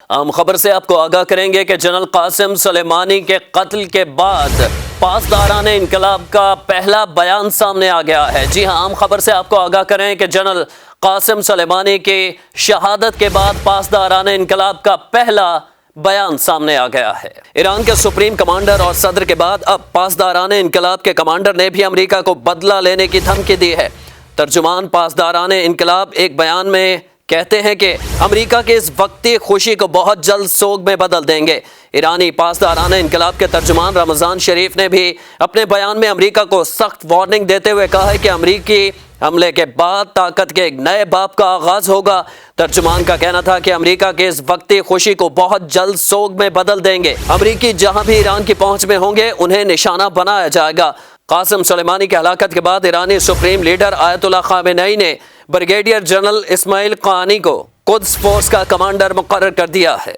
हम खबर से आपको आगाह करेंगे कि जनरल कासिम सुलेमानी के कत्ल के बाद पासदारान इंकलाब का पहला बयान सामने आ गया है। जी हां, हम खबर से आपको आगाह करें कि जनरल कासिम सुलेमानी की शहादत के बाद पासदारान इंकलाब का पहला बयान सामने आ गया है। ईरान के सुप्रीम कमांडर और सदर के बाद अब पासदारान इंकलाब के कमांडर ने भी अमेरिका को बदला लेने की धमकी दी है। तर्जुमान पासदारान इंकलाब एक बयान में कहते हैं कि अमेरिका की इस वक्ती खुशी को बहुत जल्द सोग में बदल देंगे। ईरानी पासदारान इंकलाब के तर्जुमान रमज़ान शरीफ ने भी अपने बयान में अमेरिका को सख्त वार्निंग देते हुए कहा है कि अमेरिकी हमले के बाद ताकत के एक नए बाब का आगाज होगा। तर्जुमान का कहना था कि अमेरिका की इस वक्ती खुशी को बहुत जल्द सोग में बदल देंगे। अमेरिकी जहां भी ईरान की पहुंच में होंगे उन्हें निशाना बनाया जाएगा। कासिम सुलेमानी की हलाकत के बाद ईरानी सुप्रीम लीडर आयतुल्लाह खामेनेई ने ब्रिगेडियर जनरल इस्माइल कानी को कुद्स फोर्स का कमांडर मुकर्रर कर दिया है।